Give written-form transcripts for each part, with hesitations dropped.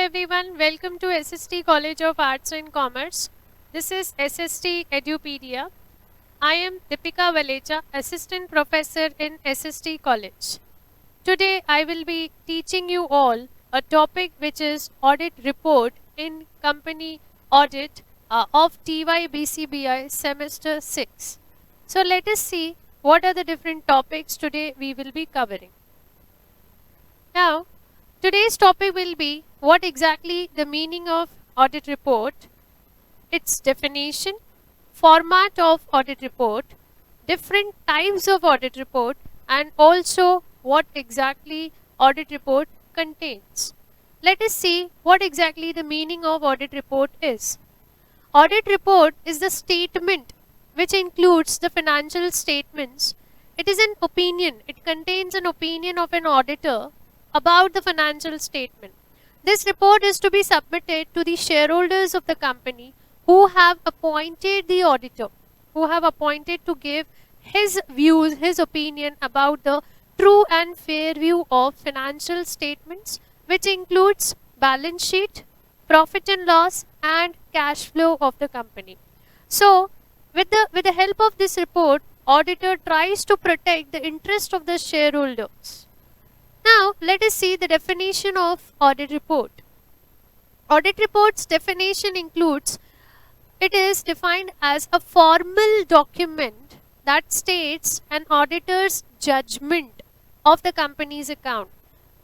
everyone, welcome to SST College of Arts and Commerce. This is SST Edupedia. I am Deepika Valecha, Assistant Professor in SST College. Today I will be teaching you all a topic which is audit report in company audit of TYBCBI semester 6. So let us see what are the different topics today we will be covering. Now, today's topic will be what exactly the meaning of audit report, its definition, format of audit report, different types of audit report, and also what exactly audit report contains. Let us see what exactly the meaning of audit report is. Audit report is the statement which includes the financial statements. It is an opinion. It contains an opinion of an auditor about the financial statement. This report is to be submitted to the shareholders of the company who have appointed the auditor, who have appointed to give his views, his opinion about the true and fair view of financial statements, which includes balance sheet, profit and loss, and cash flow of the company. So, with the help of this report, auditor tries to protect the interest of the shareholders. Now, let us see the definition of audit report. Audit report's definition includes, it is defined as a formal document that states an auditor's judgment of the company's account.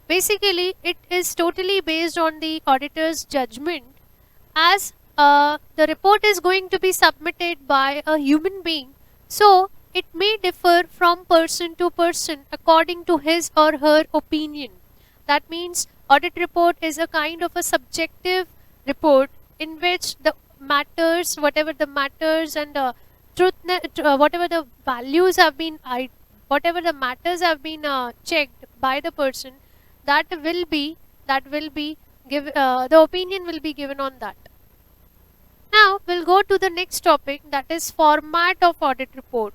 Basically, it is totally based on the auditor's judgment, as the report is going to be submitted by a human being. So, it may differ from person to person according to his or her opinion. That means audit report is a kind of a subjective report in which the matters, whatever the matters and whatever the values have been, whatever the matters have been checked by the person, that will be the opinion will be given on that. Now we'll go to the next topic, that is format of audit report.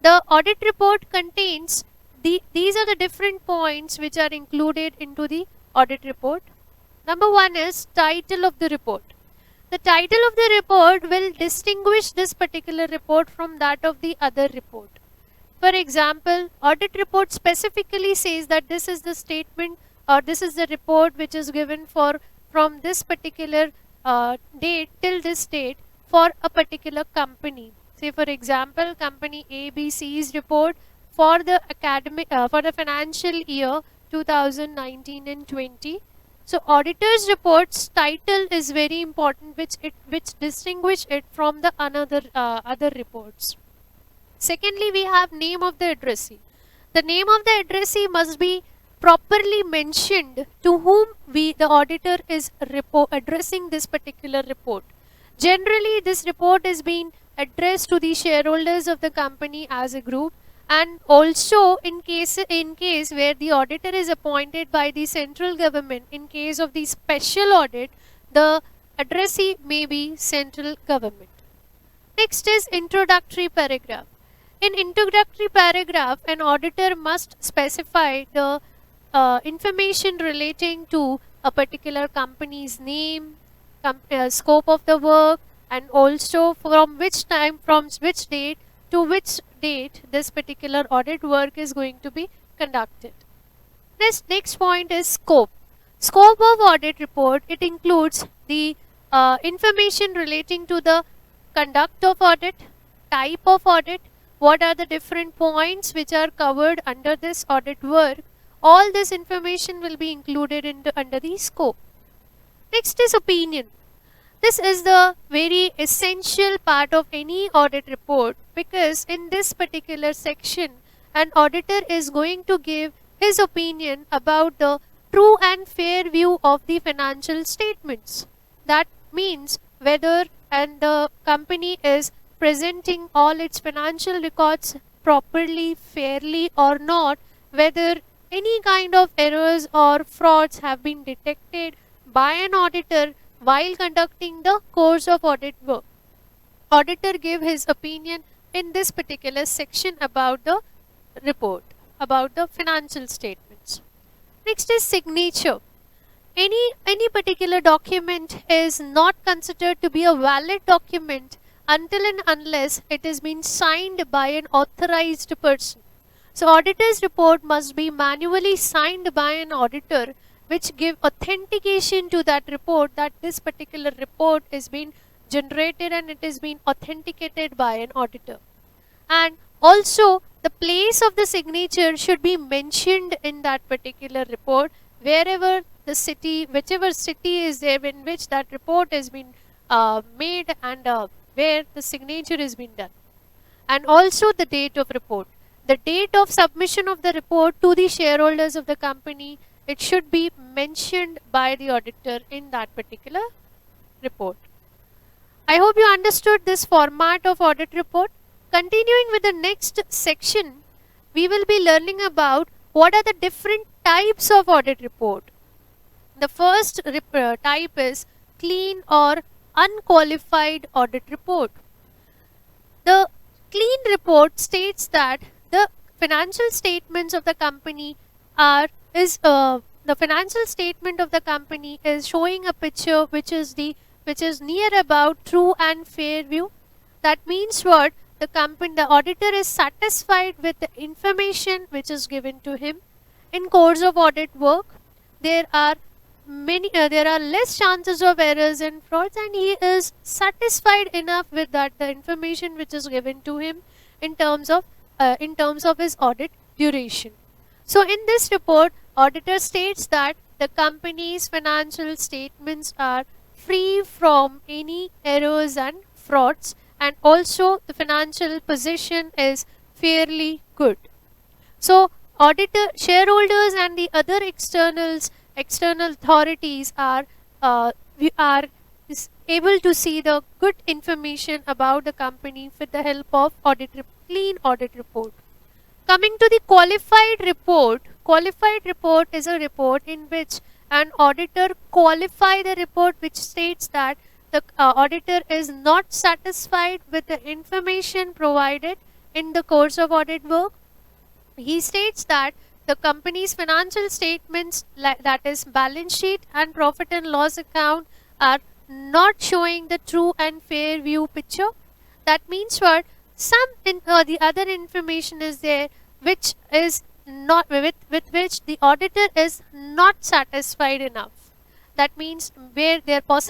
The audit report contains these are the different points which are included into the audit report. Number one is title of the report. The title of the report will distinguish this particular report from that of the other report. For example, audit report specifically says that this is the statement or this is the report which is given from this particular date till this date for a particular company. Say for example, company ABC's report for the financial year 2019 and 20. So auditor's report's title is very important, which distinguish it from the other reports. Secondly, we have name of the addressee. The name of the addressee must be properly mentioned to whom the auditor is addressing this particular report. Generally, this report is being addressed to the shareholders of the company as a group, and also in case where the auditor is appointed by the central government, in case of the special audit, the addressee may be central government. Next is introductory paragraph. In introductory paragraph, an auditor must specify the information relating to a particular company's name, scope of the work, and also from which date to which date this particular audit work is going to be conducted. Next point is scope. Scope of audit report, it includes the information relating to the conduct of audit, type of audit, what are the different points which are covered under this audit work. All this information will be included under the scope. Next is opinion. This is the very essential part of any audit report, because in this particular section, an auditor is going to give his opinion about the true and fair view of the financial statements. That means whether the company is presenting all its financial records properly, fairly or not, whether any kind of errors or frauds have been detected by an auditor while conducting the course of audit work. Auditor gave his opinion in this particular section about the report, about the financial statements. Next is signature. any particular document is not considered to be a valid document until and unless it has been signed by an authorized person. So auditor's report must be manually signed by an auditor, which give authentication to that report that this particular report is being generated and it is being authenticated by an auditor. And also the place of the signature should be mentioned in that particular report, wherever the city, whichever city is there in which that report has been made, and where the signature has been done. And also the date of report. The date of submission of the report to the shareholders of the company, it should be mentioned by the auditor in that particular report. I hope you understood this format of audit report. Continuing with the next section, we will be learning about what are the different types of audit report. The first type is clean or unqualified audit report. The clean report states that the financial statements of the company is showing a picture which is near about true and fair view. That means what? The auditor is satisfied with the information which is given to him. In course of audit work, there are less chances of errors and frauds, and he is satisfied enough with that the information which is given to him in terms of his audit duration. So in this report, auditor states that the company's financial statements are free from any errors and frauds, and also the financial position is fairly good. So auditor, shareholders and the other external authorities are able to see the good information about the company with the help of clean audit report. Coming to the qualified report is a report in which an auditor qualify the report, which states that the auditor is not satisfied with the information provided in the course of audit work. He states that the company's financial statements, that is balance sheet and profit and loss account, are not showing the true and fair view picture. That means what? The other information is there which is not with which the auditor is not satisfied enough. That means where there are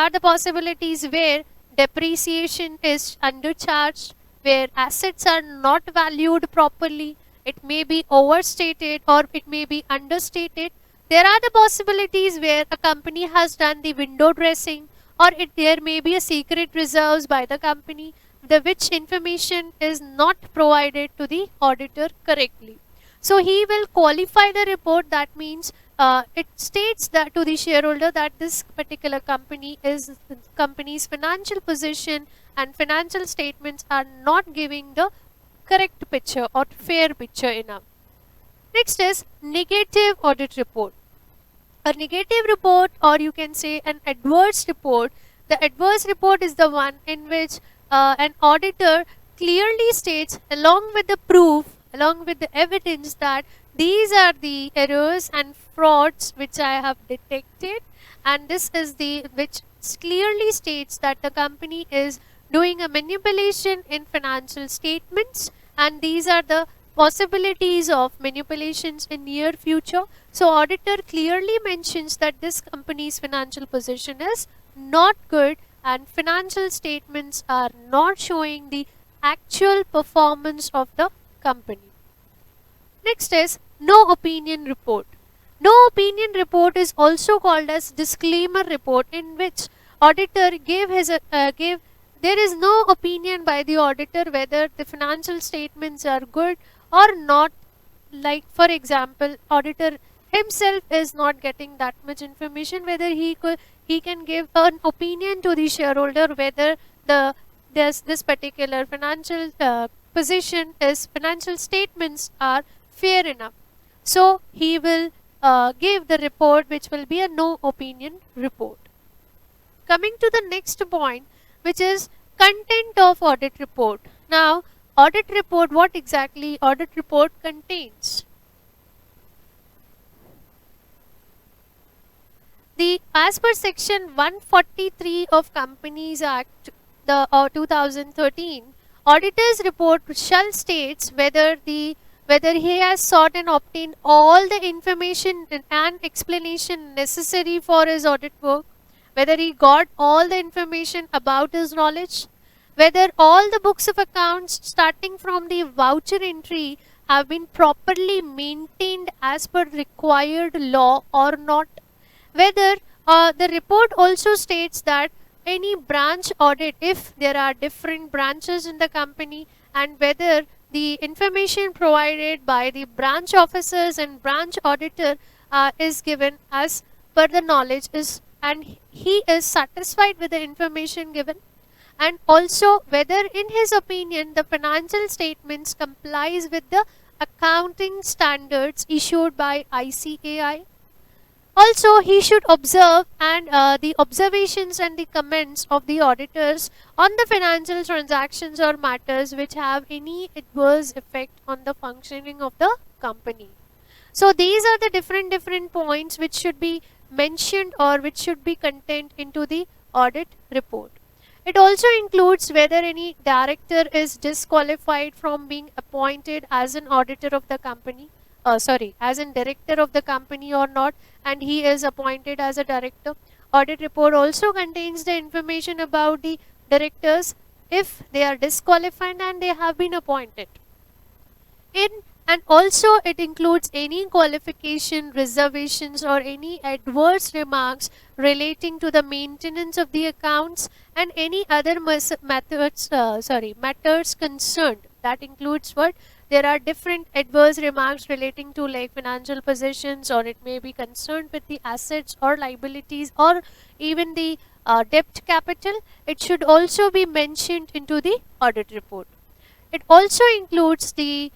the possibilities where depreciation is undercharged, where assets are not valued properly, it may be overstated or it may be understated. There are the possibilities where a company has done the window dressing, or there may be a secret reserves by the company, which information is not provided to the auditor correctly. So he will qualify the report. That means it states that to the shareholder that this particular company's financial position and financial statements are not giving the correct picture or fair picture enough. Next is negative audit report. A negative report, or you can say an adverse report. The adverse report is the one in which an auditor clearly states, along with the proof, along with the evidence, that these are the errors and frauds which I have detected, and this is which clearly states that the company is doing a manipulation in financial statements, and these are the possibilities of manipulations in near future. So auditor clearly mentions that this company's financial position is not good and financial statements are not showing the actual performance of the company. Next is no opinion report. No opinion report is also called as disclaimer report, in which auditor there is no opinion by the auditor whether the financial statements are good or not. Like for example, auditor himself is not getting that much information whether he can give an opinion to the shareholder whether this particular financial financial statements are fair enough. So he will give the report which will be a no opinion report. Coming to the next point, which is content of audit report. Now audit report, what exactly audit report contains? as per section 143 of Companies Act, the 2013, auditor's report shall states whether he has sought and obtained all the information and explanation necessary for his audit work, whether he got all the information about his knowledge, whether all the books of accounts starting from the voucher entry have been properly maintained as per required law or not, whether the report also states that any branch audit, if there are different branches in the company, and whether the information provided by the branch officers and branch auditor is given as per the knowledge is, and he is satisfied with the information given, and also whether in his opinion the financial statements complies with the accounting standards issued by ICAI. Also, he should observe and the observations and the comments of the auditors on the financial transactions or matters which have any adverse effect on the functioning of the company. So these are the different points which should be mentioned or which should be contained into the audit report. It also includes whether any director is disqualified from being appointed as an auditor of the company, as a director of the company or not, and he is appointed as a director. Audit report also contains the information about the directors if they are disqualified and they have been appointed. And also it includes any qualification, reservations or any adverse remarks relating to the maintenance of the accounts and any other matters concerned. That includes what? There are different adverse remarks relating to like financial positions, or it may be concerned with the assets or liabilities or even the debt capital. It should also be mentioned into the audit report. It also includes the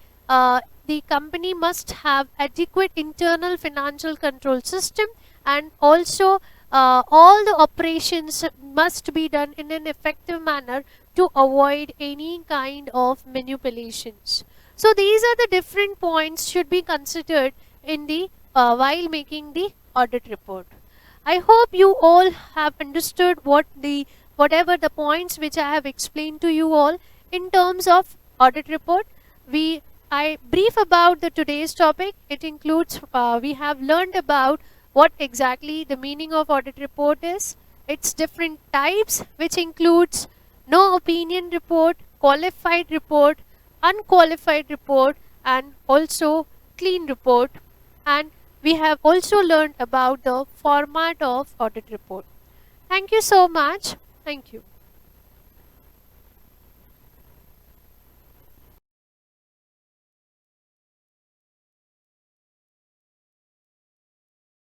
company must have adequate internal financial control system, and also all the operations must be done in an effective manner to avoid any kind of manipulations. So these are the different points should be considered in the while making the audit report. I hope you all have understood whatever the points which I have explained to you all in terms of audit report. I brief about the today's topic. It includes we have learned about what exactly the meaning of audit report is, its different types, which includes no opinion report, qualified report, unqualified report, and also clean report. And we have also learned about the format of audit report. Thank you so much. Thank you.